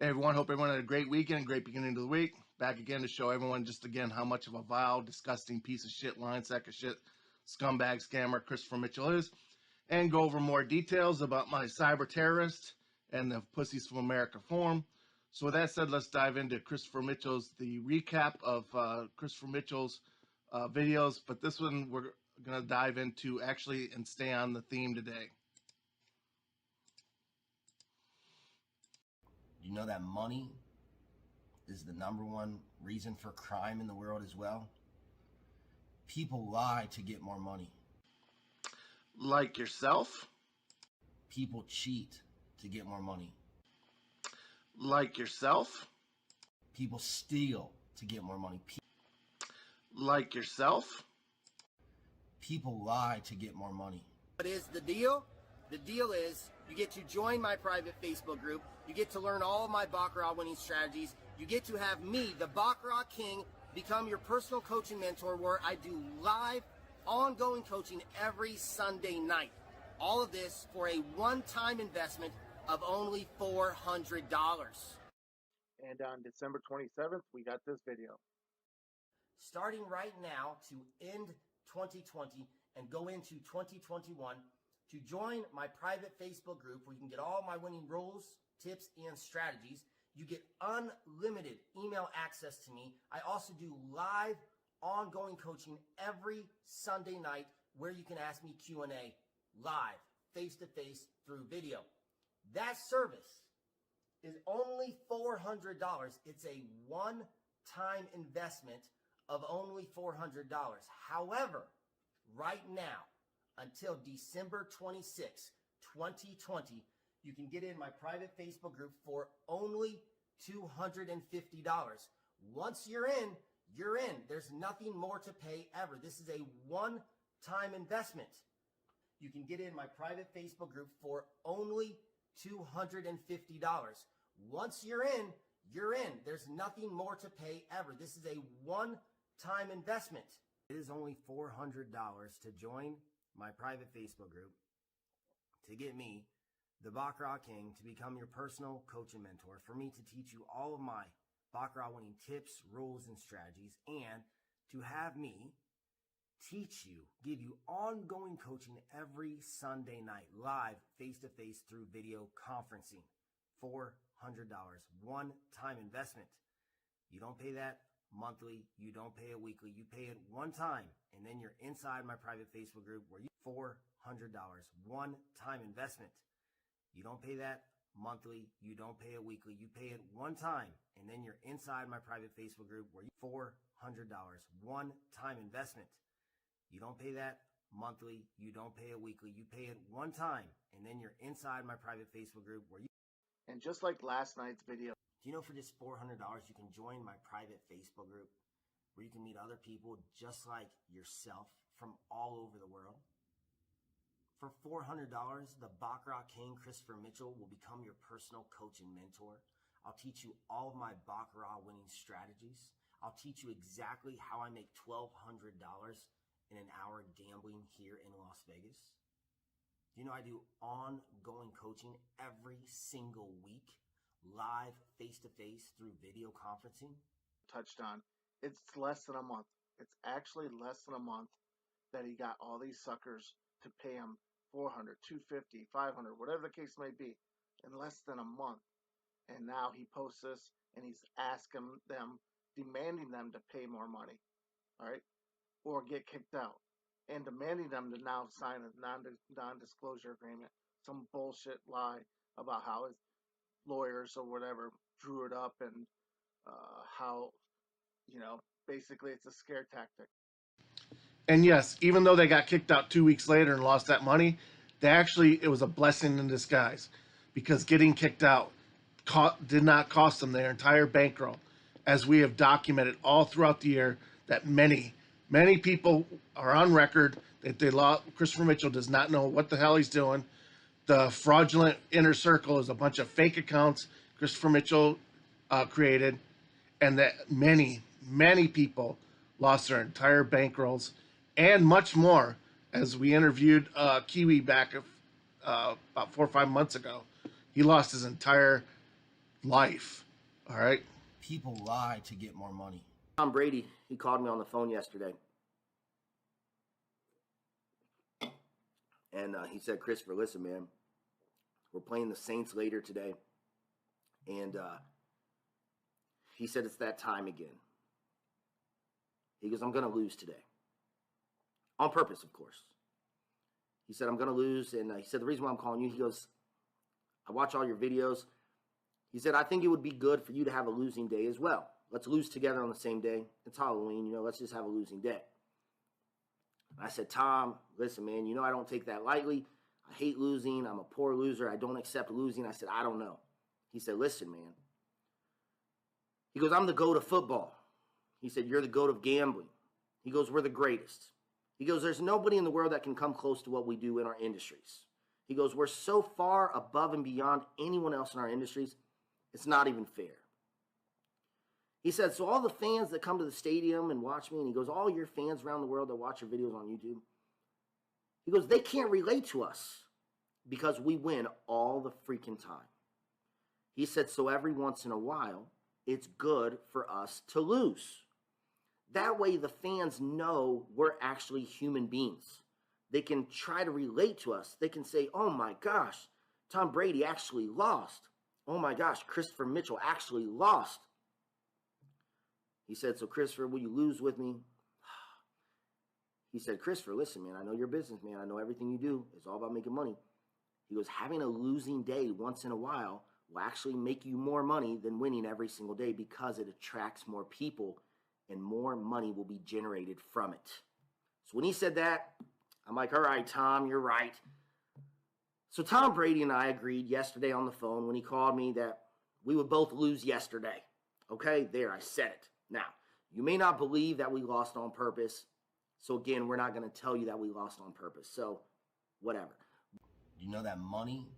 Hey everyone, hope everyone had a great weekend, great beginning to the week. Back again to show everyone just again how much of a vile, disgusting piece of shit, lying sack of shit, scumbag scammer Christopher Mitchell is, and go over more details about my cyber terrorist and the Pussies from America forum. So with that said, let's dive into Christopher Mitchell's, the recap of Christopher Mitchell's videos, but this one we're going to dive into actually and stay on the theme today. You know that money is the #1 reason for crime in the world as well? People lie to get more money. Like yourself? People cheat to get more money. Like yourself? People steal to get more money. Like yourself? People lie to get more money. What is the deal? The deal is you get to join my private Facebook group. You get to learn all of my Baccarat winning strategies. You get to have me, the Baccarat King, become your personal coaching mentor where I do live, ongoing coaching every Sunday night. All of this for a one-time investment of only $400. And on December 27th, we got this video. Starting right now to end 2020 and go into 2021, to join my private Facebook group where you can get all my winning rules, tips, and strategies. You get unlimited email access to me. I also do live ongoing coaching every Sunday night where you can ask me Q&A live, face-to-face through video. That service is only $400. It's a one-time investment of only $400. However, right now, until December 26, 2020, you can get in my private Facebook group for only $250. Once you're in, you're in. There's nothing more to pay ever. This is a one-time investment. You can get in my private Facebook group for only $250. Once you're in, you're in. There's nothing more to pay ever. This is a one-time investment. It is only $400 to join my private Facebook group, to get me, the Baccarat King, to become your personal coach and mentor, for me to teach you all of my Baccarat winning tips, rules, and strategies, and to have me teach you, give you ongoing coaching every Sunday night, live, face-to-face through video conferencing. $400, one-time investment. You don't pay that monthly, you don't pay it weekly, you pay it one time, and then you're inside my private Facebook group where you $400, one-time investment. You don't pay that monthly, you don't pay it weekly, you pay it one time, and then you're inside my private Facebook group where you $400, one-time investment. You don't pay that monthly, you don't pay it weekly, you pay it one time, and then you're inside my private Facebook group where you. And just like last night's video, Do you know for just $400 you can join my private Facebook group where you can meet other people just like yourself from all over the world? For $400, the Baccarat King, Christopher Mitchell, will become your personal coach and mentor. I'll teach you all of my Baccarat winning strategies. I'll teach you exactly how I make $1,200 in an hour gambling here in Las Vegas. Do you know I do ongoing coaching every single week? Live, face-to-face through video conferencing. touched on, it's less than a month. It's actually less than a month that he got all these suckers to pay him $400, $250, $500, whatever the case may be, in less than a month. And now he posts this and he's asking them, demanding them to pay more money, all right, or get kicked out, and demanding them to now sign a non-disclosure agreement, some bullshit lie about how his lawyers or whatever drew it up, and how, basically it's a scare tactic. And yes, even though they got kicked out 2 weeks later and lost that money, it was a blessing in disguise, because getting kicked out did not cost them their entire bankroll, as we have documented all throughout the year that many people are on record that they lost. Christopher Mitchell does not know what the hell he's doing. The fraudulent inner circle is a bunch of fake accounts Christopher Mitchell created, and that many people lost their entire bankrolls and much more. As we interviewed Kiwi back about 4 or 5 months ago, he lost his entire life. All right. People lie to get more money. Tom Brady, he called me on the phone yesterday. And he said, Christopher, listen, man, we're playing the Saints later today. And he said, it's that time again. He goes, I'm going to lose today. On purpose, of course. He said, I'm going to lose. And he said, the reason why I'm calling you, he goes, I watch all your videos. He said, I think it would be good for you to have a losing day as well. Let's lose together on the same day. It's Halloween, let's just have a losing day. I said, Tom, listen, man, I don't take that lightly. I hate losing. I'm a poor loser. I don't accept losing. I said, I don't know. He said, listen, man. He goes, I'm the GOAT of football. He said, you're the GOAT of gambling. He goes, we're the greatest. He goes, there's nobody in the world that can come close to what we do in our industries. He goes, we're so far above and beyond anyone else in our industries, it's not even fair. He said, so all the fans that come to the stadium and watch me, and he goes, all your fans around the world that watch your videos on YouTube, he goes, they can't relate to us because we win all the freaking time. He said, so every once in a while, it's good for us to lose. That way the fans know we're actually human beings. They can try to relate to us. They can say, oh my gosh, Tom Brady actually lost. Oh my gosh, Christopher Mitchell actually lost. He said, so Christopher, will you lose with me? He said, Christopher, listen, man, I know you're a businessman. I know everything you do is all about making money. He goes, having a losing day once in a while will actually make you more money than winning every single day because it attracts more people and more money will be generated from it. So when he said that, I'm like, all right, Tom, you're right. So Tom Brady and I agreed yesterday on the phone when he called me that we would both lose yesterday. Okay, there, I said it. Now, you may not believe that we lost on purpose. So again, we're not going to tell you that we lost on purpose. So whatever. Do you know that money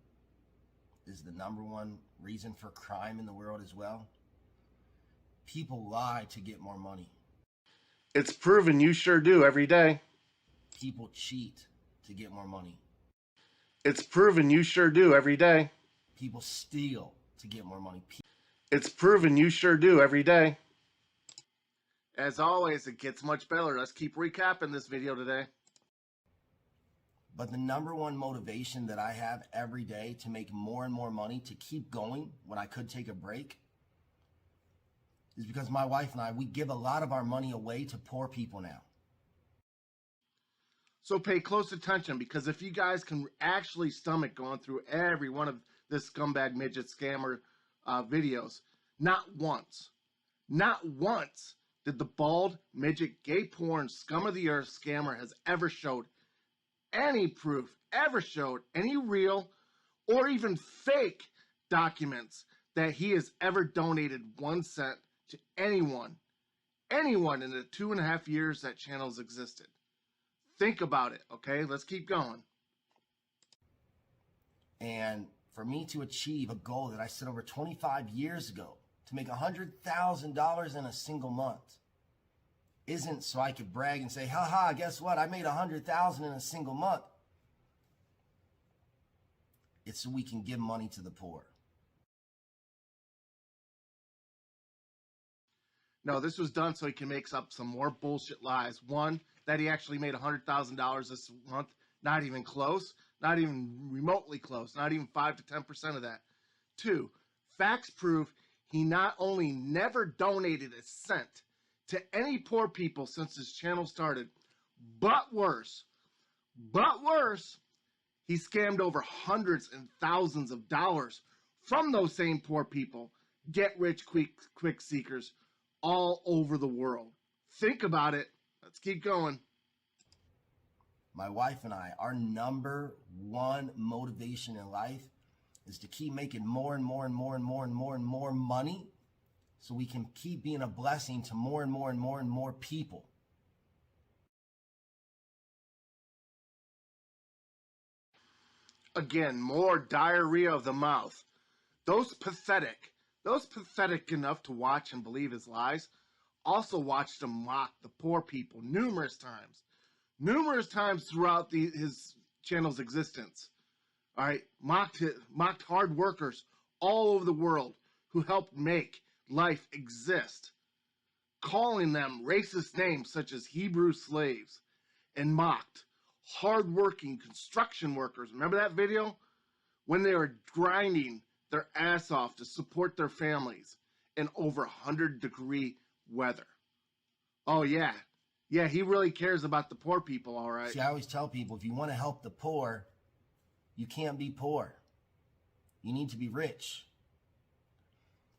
is the number one reason for crime in the world as well? People lie to get more money. It's proven you sure do every day. People cheat to get more money. It's proven you sure do every day. People steal to get more money. It's proven you sure do every day. As always, it gets much better. Let's keep recapping this video today. But the number one motivation that I have every day to make more and more money, to keep going when I could take a break, is because my wife and I, we give a lot of our money away to poor people now. So pay close attention, because if you guys can actually stomach going through every one of this scumbag midget scammer videos, not once did the bald midget gay porn scum of the earth scammer has ever showed any proof, ever showed any real or even fake documents that he has ever donated 1 cent to anyone in the 2.5 years that channel's existed. Think about it, okay? Let's keep going. And for me to achieve a goal that I set over 25 years ago, to make $100,000 in a single month, isn't so I could brag and say, haha, guess what? I made $100,000 in a single month. It's so we can give money to the poor. No, this was done so he can make up some more bullshit lies. One, that he actually made $100,000 this month. Not even close. Not even remotely close. Not even 5 to 10% of that. Two, facts prove he not only never donated a cent to any poor people since his channel started, but worse, he scammed over hundreds and thousands of dollars from those same poor people, get-rich-quick seekers all over the world. Think about it. Let's keep going. My wife and I, our number one motivation in life is to keep making more and more and more and more and more and more money so we can keep being a blessing to more and more and more and more people. Again, more diarrhea of the mouth. Those pathetic enough to watch and believe his lies, also watched him mock the poor people numerous times throughout his channel's existence. All right, mocked hard workers all over the world who helped make life exist, calling them racist names such as Hebrew slaves, and mocked hardworking construction workers. Remember that video? When they were grinding their ass off to support their families in over 100-degree weather. Oh, yeah. Yeah, he really cares about the poor people, all right. See, I always tell people, if you want to help the poor, you can't be poor. You need to be rich.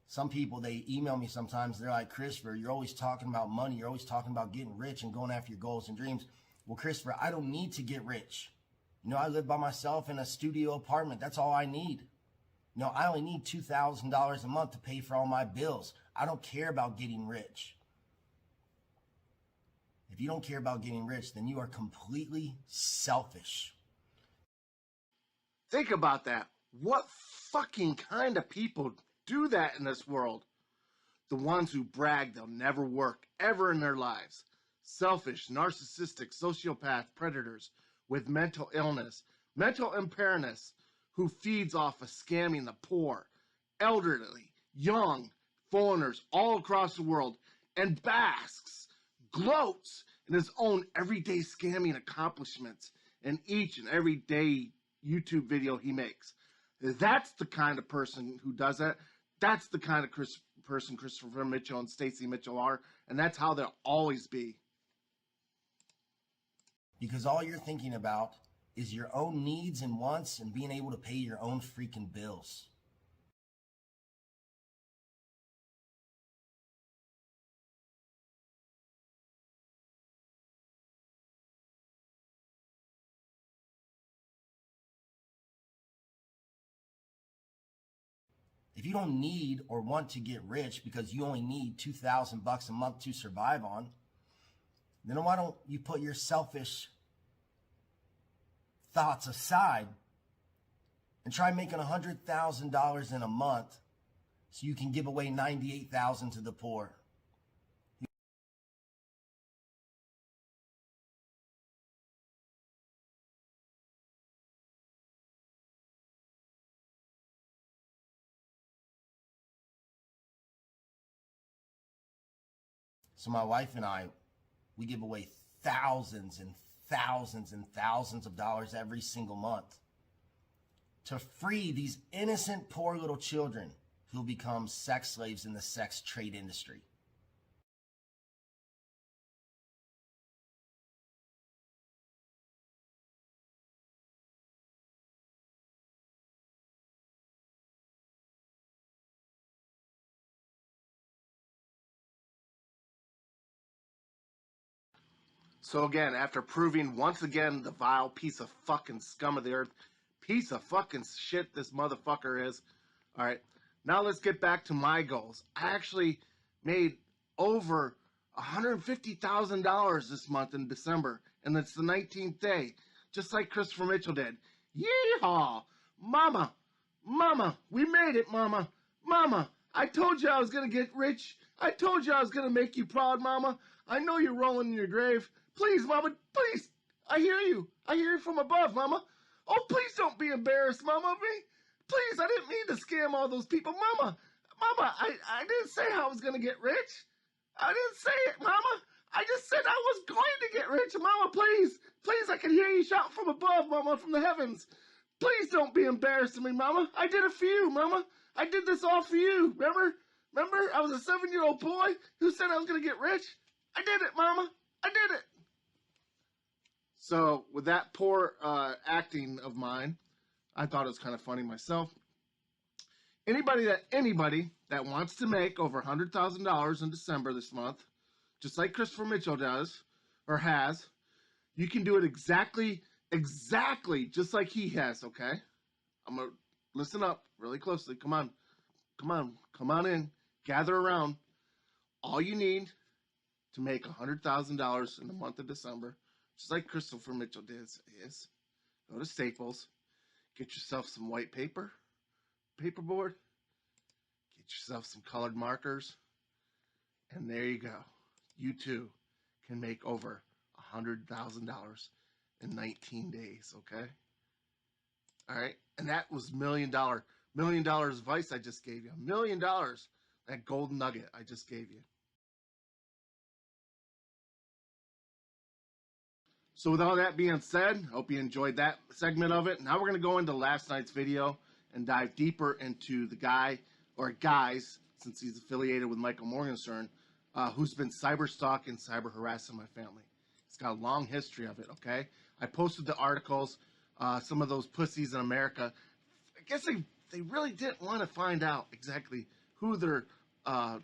Some people, they email me sometimes, they're like, Christopher, you're always talking about money. You're always talking about getting rich and going after your goals and dreams. Well, Christopher, I don't need to get rich. You know, I live by myself in a studio apartment. That's all I need. You know, I only need $2,000 a month to pay for all my bills. I don't care about getting rich. If you don't care about getting rich, then you are completely selfish. Think about that. What fucking kind of people do that in this world? The ones who brag they'll never work ever in their lives. Selfish, narcissistic, sociopath predators with mental illness, mental impairness, who feeds off of scamming the poor, elderly, young, foreigners all across the world, and basks, gloats in his own everyday scamming accomplishments in each and every day YouTube video he makes. That's the kind of person who does that. That's the kind of person Christopher Mitchell and Stacey Mitchell are, and that's how they'll always be. Because all you're thinking about is your own needs and wants and being able to pay your own freaking bills. If you don't need or want to get rich because you only need $2,000 a month to survive on, then why don't you put your selfish thoughts aside and try making $100,000 in a month so you can give away $98,000 to the poor? So my wife and I, we give away thousands and thousands and thousands of dollars every single month to free these innocent, poor little children who become sex slaves in the sex trade industry. So again, after proving once again the vile piece of fucking scum of the earth, piece of fucking shit this motherfucker is. All right, now let's get back to my goals. I actually made over $150,000 this month in December, and it's the 19th day, just like Christopher Mitchell did. Yeehaw! Mama! Mama! We made it, Mama! Mama! I told you I was gonna get rich. I told you I was gonna make you proud, Mama. I know you're rolling in your grave. Please, Mama, please. I hear you. I hear you from above, Mama. Oh, please don't be embarrassed, Mama, of me. Please, I didn't mean to scam all those people. Mama, I didn't say I was going to get rich. I didn't say it, Mama. I just said I was going to get rich. Mama, please. Please, I can hear you shout from above, Mama, from the heavens. Please don't be embarrassed of me, Mama. I did it for you, Mama. I did this all for you. Remember? I was a 7-year-old boy who said I was going to get rich. I did it, Mama. I did it. So with that poor acting of mine, I thought it was kind of funny myself. Anybody that wants to make over $100,000 in December this month, just like Christopher Mitchell does or has, you can do it exactly just like he has. Okay, I'm gonna listen up really closely. Come on in, gather around. All you need to make $100,000 in the month of December, just like Christopher Mitchell did, is go to Staples, get yourself some white paperboard, get yourself some colored markers, and there you go. You too can make over $100,000 in 19 days, okay? All right? And that was $1 million $1 million advice I just gave you. $1 million. That golden nugget I just gave you. So with all that being said, I hope you enjoyed that segment of it. Now we're going to go into last night's video and dive deeper into the guy, or guys, since he's affiliated with Michael Morgenstern, who's been cyber stalking, cyber harassing my family. He's got a long history of it, okay? I posted the articles. Some of those pussies in America, I guess they really didn't want to find out exactly who their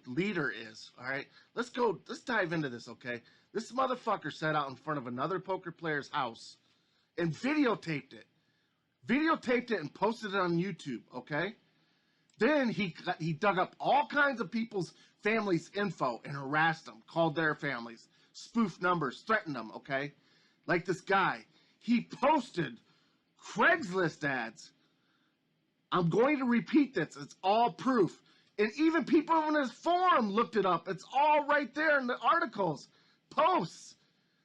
leader is, all right? Let's dive into this, okay? This motherfucker sat out in front of another poker player's house and videotaped it. Videotaped it and posted it on YouTube, okay? Then he dug up all kinds of people's families' info and harassed them, called their families, spoofed numbers, threatened them, okay? Like this guy. He posted Craigslist ads. I'm going to repeat this. It's all proof. And even people in his forum looked it up. It's all right there in the articles. Posts.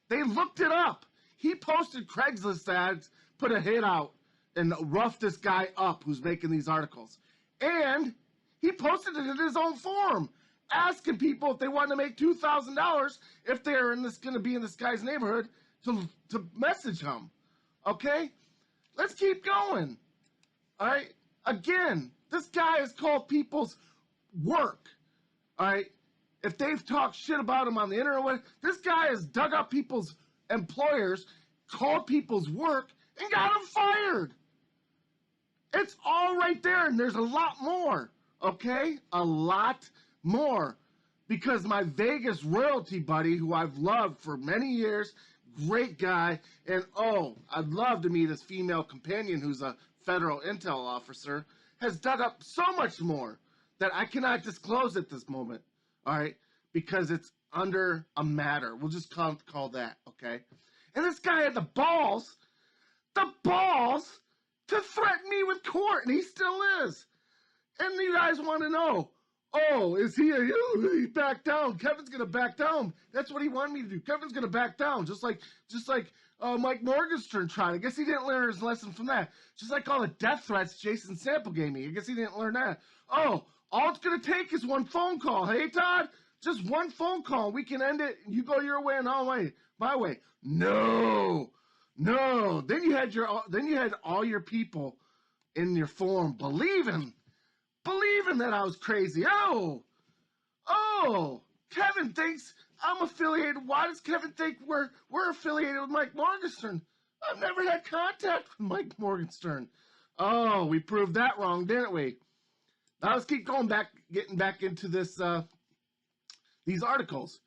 They looked it up. He posted Craigslist ads, put a hit out, and roughed this guy up who's making these articles. And he posted it in his own forum, asking people if they wanted to make $2,000 if they're going to be in this guy's neighborhood to message him. Okay? Let's keep going. All right? Again, this guy has called people's work. All right? If they've talked shit about him on the internet, this guy has dug up people's employers, called people's work, and got them fired. It's all right there, and there's a lot more, okay? A lot more. Because my Vegas royalty buddy, who I've loved for many years, great guy, and I'd love to meet his female companion, who's a federal intel officer, has dug up so much more that I cannot disclose at this moment. All right, because it's under a matter. We'll just call that, okay? And this guy had the balls to threaten me with court, and he still is. And you guys want to know, is he back down? Kevin's gonna back down. That's what he wanted me to do. Kevin's gonna back down, just like Mike Morgenstern tried. I guess he didn't learn his lesson from that. Just like all the death threats Jason Sample gave me. I guess he didn't learn that. All it's gonna take is one phone call. Hey, Todd, just one phone call. We can end it. You go your way and I'll my way. No. Then you had all your people in your forum believing that I was crazy. Kevin thinks I'm affiliated. Why does Kevin think we're affiliated with Mike Morgenstern? I've never had contact with Mike Morgenstern. We proved that wrong, didn't we? Now let's keep getting back into this these articles.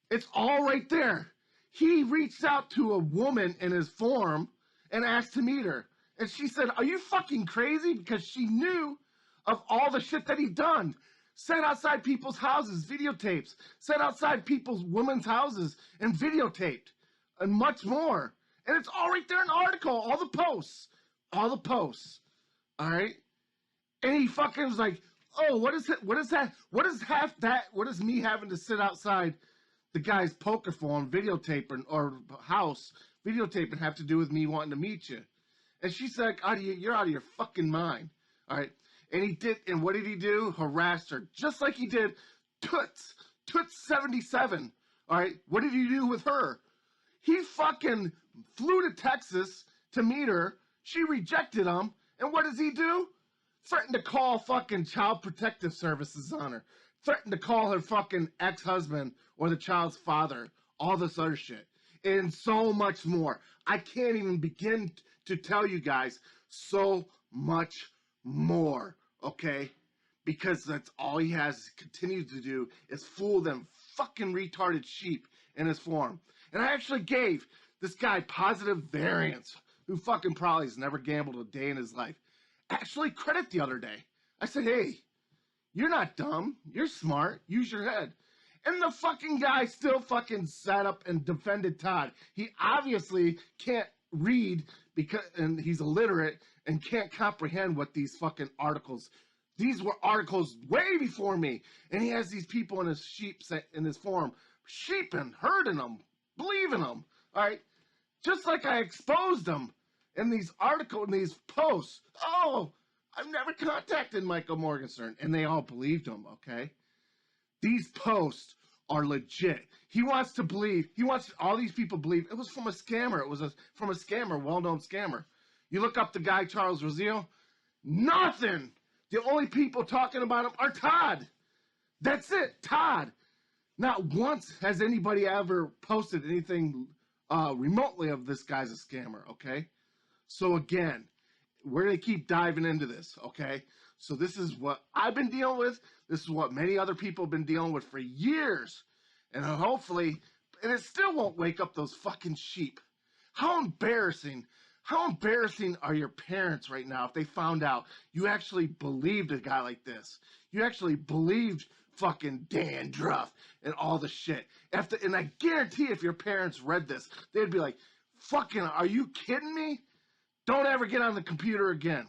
It's all right there. He reached out to a woman in his forum and asked to meet her. And she said, "Are you fucking crazy?" Because she knew of all the shit that he'd done. Sat outside people's houses, videotapes. Sat outside people's women's houses and videotaped. And much more. And it's all right there in the article. All the posts. All right? And he fucking was like, what is it? What is that? What is me having to sit outside the guy's poker phone videotaping or house videotaping have to do with me wanting to meet you? And she's like, you're out of your fucking mind. All right? And what did he do? Harassed her. Just like he did Toots 77. All right? What did he do with her? He fucking flew to Texas to meet her. She rejected him. And what does he do? Threatened to call fucking Child Protective Services on her. Threatened to call her fucking ex-husband or the child's father. All this other shit. And so much more. I can't even begin to tell you guys so much more. Okay? Because that's all he has continued to do is fool them fucking retarded sheep in his forum. And I actually gave this guy Positive Variance, who fucking probably has never gambled a day in his life, actually credit the other day. I said, hey, you're not dumb. You're smart. Use your head. And the fucking guy still fucking sat up and defended Todd. He obviously can't read and he's illiterate and can't comprehend what these fucking articles. These were articles way before me. And he has these people in his forum sheeping, herding them, believing them. All right? Just like I exposed them in these articles, in these posts. I've never contacted Michael Morgenstern. And they all believed him, okay? These posts are legit. He wants all these people believe it was from a scammer. It was from a scammer, well-known scammer. You look up the guy, Charles Raziel, nothing. The only people talking about him are Todd. That's it, Todd. Not once has anybody ever posted anything remotely of this guy's a scammer, okay? So again, we're going to keep diving into this, okay? So this is what I've been dealing with. This is what many other people have been dealing with for years. And hopefully, and it still won't wake up those fucking sheep. How embarrassing. How embarrassing are your parents right now if they found out you actually believed a guy like this? You actually believed fucking dandruff and all the shit. And I guarantee if your parents read this, they'd be like, fucking, are you kidding me? Don't ever get on the computer again.